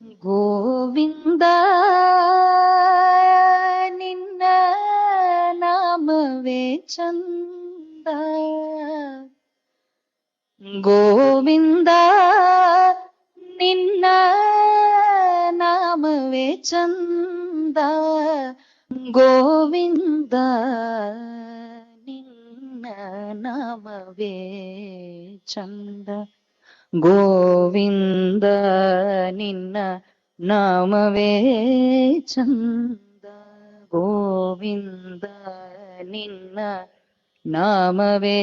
ಗೋವಿಂದ ನಿನ್ನ ನಾಮವೇ ಚಂದ. ಗೋವಿಂದ ನಿನ್ನ ನಾಮವೇ ಚಂದ. ಗೋವಿಂದ ನಿನ್ನ ನಾಮವೇ ಚಂದ. ಗೋವಿಂದ ನಿನ್ನ ನಾಮವೇ ಚಂದ. ಗೋವಿಂದ ನಿನ್ನ ನಾಮವೇ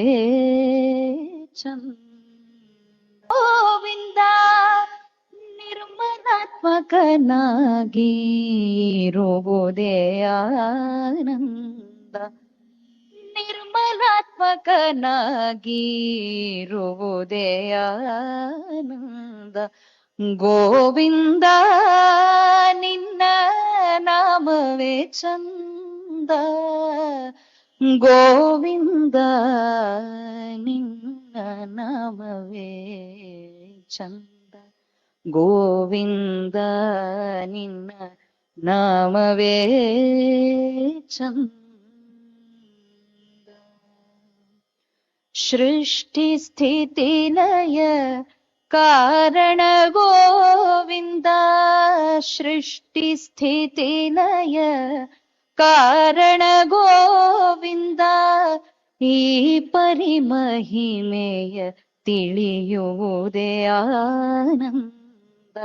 ಚಂದ. ಗೋವಿಂದ ನಿರ್ಮಲಾತ್ಮಕನಾಗಿರುವುದೇ ಆನಂದ. ನಿರ್ಮಲಾತ್ಮಕನಾಗಿರುವುದೇ ಆನಂದ. ಗೋವಿಂದ ನಿನ್ನ ನಾಮವೇ ಚಂದ. ಗೋವಿಂದ ನಿನ್ನ ನಾಮವೇ ಚಂದ. ಗೋವಿಂದ ನಿನ್ನ ನಾಮವೇ ಚಂದ. ಸೃಷ್ಟಿ ಸ್ಥಿತಿ ಲಯ ಕಾರಣ ಗೋವಿಂದ. ಸೃಷ್ಟಿ ಸ್ಥಿತಿ ಲಯ ಕಾರಣ ಗೋವಿಂದ. ಈ ಪರಿಮಹಿಮೆಯ ತಿಳಿಯುವುದೇ ಆನಂದ.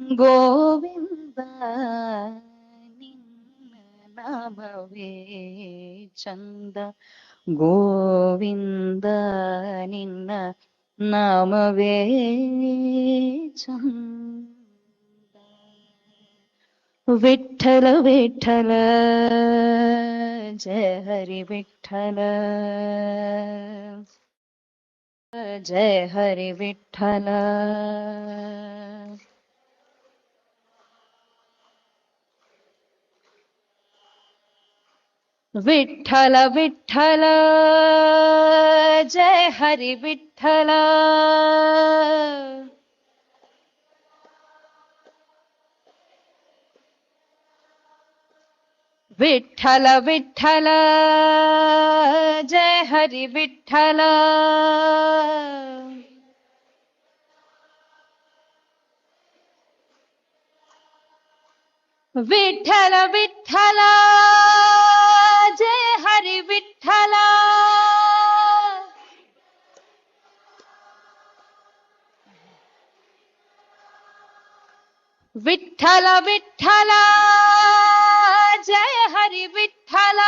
ಗೋವಿಂದ ನಿನ್ನ ನಾಮವೇ ಚಂದ. ಗೋವಿಂದ ನಿನ್ನ ನಾಮವೇ ಚಂದ. ವಿಠ್ಠಲ ವಿಠ್ಠಲ ಜಯ ಹರಿ ವಿಠ್ಠಲ. ಜಯ ಹರಿ ವಿಠ್ಠಲ. ವಿಠ್ಠಲ ವಿಠ್ಠಲ ಜಯ ಹರಿ ವಿಠ್ಠಲ. ವಿಠ್ಠಲ ವಿಠ್ಠಲ ಜಯ ಹರಿ ವಿಠ್ಠಲ. ವಿಠ್ಠಲ ವಿಠ್ಠಲ ಜಯ ಹರಿ ವಿಠ್ಠಲ. ವಿಠ್ಠಲ ವಿಠ್ಠಲ ಜಯ ಹರಿ ವಿಠ್ಠಲ.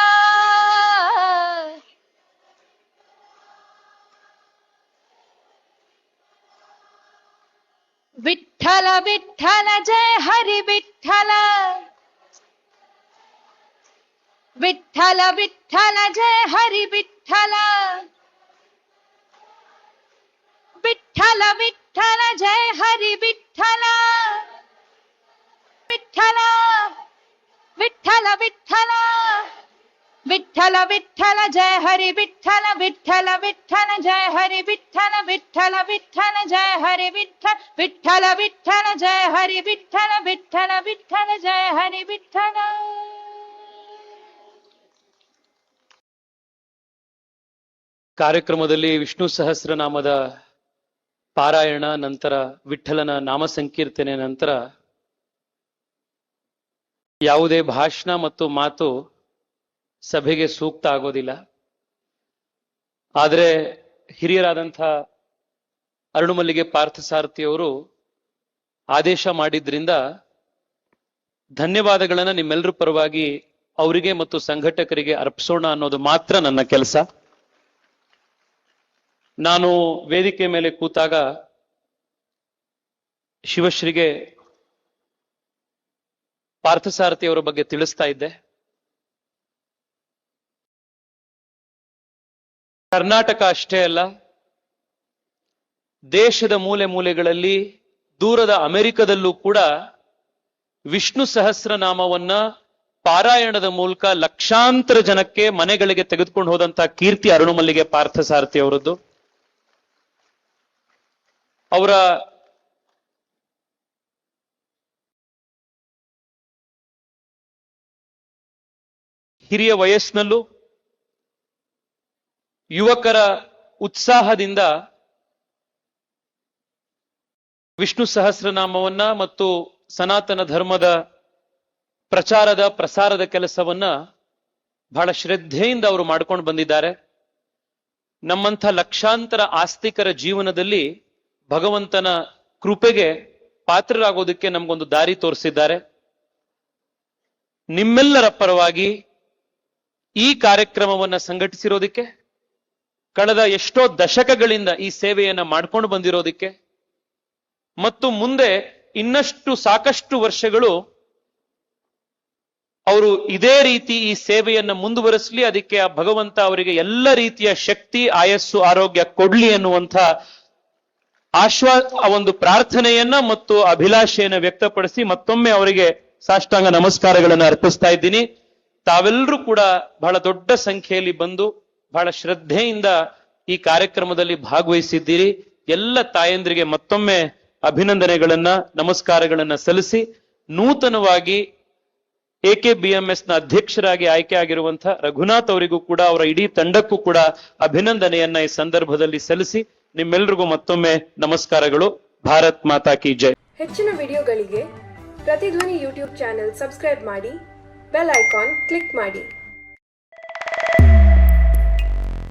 ವಿಠ್ಠಲ ವಿಠ್ಠಲ ಜಯ ಹರಿ ವಿಠ್ಠಲ. ವಿಠ್ಠಲ ವಿಠ್ಠಲ ಜಯ ಹರಿ ವಿಠ್ಠಲ. ವಿಠ್ಠಲ ವಿಠ್ಠಲ ಜಯ ಹರಿ ವಿಠ್ಠಲ. ವಿಠ್ಠಲ ವಿಠ್ಠಲ ವಿಠ್ಠಲ. ವಿಠ್ಠಲ ವಿಠ್ಠಲ ಜಯ ಹರಿ ವಿಠ್ಠಲ. ವಿಠ್ಠಲ ವಿಠ್ಠಲ ಜಯ ಹರಿ ವಿಠ್ಠಲ. ವಿಠ್ಠಲ ವಿಠ್ಠಲ ಜಯ ಹರಿ ವಿಠ್ಠಲ. ವಿಠ್ಠಲ ವಿಠ್ಠಲ ಜಯ ಹರಿ ವಿಠ್ಠಲ. ವಿಠ್ಠಲ ವಿಠ್ಠಲ ಜಯ ಹರಿ ವಿಠ್ಠಲ. ಕಾರ್ಯಕ್ರಮದಲ್ಲಿ ವಿಷ್ಣು ಸಹಸ್ರನಾಮದ ಪಾರಾಯಣ ನಂತರ ವಿಠ್ಠಲನ ನಾಮ ಸಂಕೀರ್ತನೆ ನಂತರ ಯಾವುದೇ ಭಾಷಣ ಮತ್ತು ಮಾತು ಸಭೆಗೆ ಸೂಕ್ತ ಆಗೋದಿಲ್ಲ. ಆದರೆ ಹಿರಿಯರಾದಂಥ ಅರುಣಮಲ್ಲಿಗೆ ಪಾರ್ಥಸಾರಥಿಯವರು ಆದೇಶ ಮಾಡಿದ್ರಿಂದ ಧನ್ಯವಾದಗಳನ್ನ ನಿಮ್ಮೆಲ್ಲರ ಪರವಾಗಿ ಅವರಿಗೆ ಮತ್ತು ಸಂಘಟಕರಿಗೆ ಅರ್ಪಿಸೋಣ ಅನ್ನೋದು ಮಾತ್ರ ನನ್ನ ಕೆಲಸ. ನಾನು ವೇದಿಕೆ ಮೇಲೆ ಕೂತಾಗ ಶಿವಶ್ರೀಗೆ ಪಾರ್ಥಸಾರಥಿಯವರ ಬಗ್ಗೆ ತಿಳಿಸ್ತಾ ಇದ್ದೆ. ಕರ್ನಾಟಕ ಅಷ್ಟೇ ಅಲ್ಲ, ದೇಶದ ಮೂಲೆ ಮೂಲೆಗಳಲ್ಲಿ, ದೂರದ ಅಮೆರಿಕದಲ್ಲೂ ಕೂಡ ವಿಷ್ಣು ಸಹಸ್ರನಾಮವನ್ನ ಪಾರಾಯಣದ ಮೂಲಕ ಲಕ್ಷಾಂತರ ಜನಕ್ಕೆ ಮನೆಗಳಿಗೆ ತೆಗೆದುಕೊಂಡು ಹೋದಂತ ಕೀರ್ತಿ ಅರುಣಮಲ್ಲಿಗೆ ಪಾರ್ಥಸಾರಥಿ ಅವರದ್ದು. ಅವರ ಹಿರಿಯ ವಯಸ್ಸಿನಲ್ಲೂ ಯುವಕರ ಉತ್ಸಾಹದಿಂದ ವಿಷ್ಣು ಸಹಸ್ರನಾಮವನ್ನ ಮತ್ತು ಸನಾತನ ಧರ್ಮದ ಪ್ರಚಾರದ ಪ್ರಸಾರದ ಕೆಲಸವನ್ನ ಬಹಳ ಶ್ರದ್ಧೆಯಿಂದ ಅವರು ಮಾಡ್ಕೊಂಡು ಬಂದಿದ್ದಾರೆ. ನಮ್ಮಂಥ ಲಕ್ಷಾಂತರ ಆಸ್ತಿಕರ ಜೀವನದಲ್ಲಿ ಭಗವಂತನ ಕೃಪೆಗೆ ಪಾತ್ರರಾಗೋದಕ್ಕೆ ನಮಗೊಂದು ದಾರಿ ತೋರಿಸಿದ್ದಾರೆ. ನಿಮ್ಮೆಲ್ಲರ ಪರವಾಗಿ ಈ ಕಾರ್ಯಕ್ರಮವನ್ನ ಸಂಘಟಿಸಿರೋದಕ್ಕೆ, ಕಳೆದ ಎಷ್ಟೋ ದಶಕಗಳಿಂದ ಈ ಸೇವೆಯನ್ನ ಮಾಡ್ಕೊಂಡು ಬಂದಿರೋದಕ್ಕೆ ಮತ್ತು ಮುಂದೆ ಇನ್ನಷ್ಟು ಸಾಕಷ್ಟು ವರ್ಷಗಳು ಅವರು ಇದೇ ರೀತಿ ಈ ಸೇವೆಯನ್ನ ಮುಂದುವರಿಸಲಿ, ಅದಕ್ಕೆ ಆ ಭಗವಂತ ಅವರಿಗೆ ಎಲ್ಲ ರೀತಿಯ ಶಕ್ತಿ, ಆಯಸ್ಸು, ಆರೋಗ್ಯ ಕೊಡ್ಲಿ ಅನ್ನುವಂಥ ಒಂದು ಪ್ರಾರ್ಥನೆಯನ್ನ ಮತ್ತು ಅಭಿಲಾಷೆಯನ್ನ ವ್ಯಕ್ತಪಡಿಸಿ ಮತ್ತೊಮ್ಮೆ ಅವರಿಗೆ ಸಾಷ್ಟಾಂಗ ನಮಸ್ಕಾರಗಳನ್ನು ಅರ್ಪಿಸ್ತಾ ಇದ್ದೀನಿ. ತಾವೆಲ್ಲರೂ ಕೂಡ ಬಹಳ ದೊಡ್ಡ ಸಂಖ್ಯೆಯಲ್ಲಿ ಬಂದು ಬಹಳ ಶ್ರದ್ಧೆಯಿಂದ ಈ ಕಾರ್ಯಕ್ರಮದಲ್ಲಿ ಭಾಗವಹಿಸಿದ್ದೀರಿ. ಎಲ್ಲ ತಾಯಂದ್ರಿಗೆ ಮತ್ತೊಮ್ಮೆ ಅಭಿನಂದನೆಗಳನ್ನ, ನಮಸ್ಕಾರಗಳನ್ನ ಸಲ್ಲಿಸಿ, ನೂತನವಾಗಿ AKBMS ನ ಅಧ್ಯಕ್ಷರಾಗಿ ಆಯ್ಕೆ ಆಗಿರುವಂತಹ ರಘುನಾಥ್ ಅವರಿಗೂ ಕೂಡ, ಅವರ ಇಡೀ ತಂಡಕ್ಕೂ ಕೂಡ ಅಭಿನಂದನೆಯನ್ನ ಈ ಸಂದರ್ಭದಲ್ಲಿ ಸಲ್ಲಿಸಿ ನಿಮ್ಮೆಲ್ರಿಗೂ ಮತ್ತೊಮ್ಮೆ ನಮಸ್ಕಾರಗಳು. ಭಾರತ್ ಮಾತಾ ಕಿ ಜೈ. ಹೆಚ್ಚಿನ ವಿಡಿಯೋಗಳಿಗೆ ಪ್ರತಿಧ್ವನಿ ಯೂಟ್ಯೂಬ್ ಚಾನೆಲ್ ಸಬ್ಸ್ಕ್ರೈಬ್ ಮಾಡಿ, ಬೆಲ್ ಐಕಾನ್ ಕ್ಲಿಕ್ ಮಾಡಿ.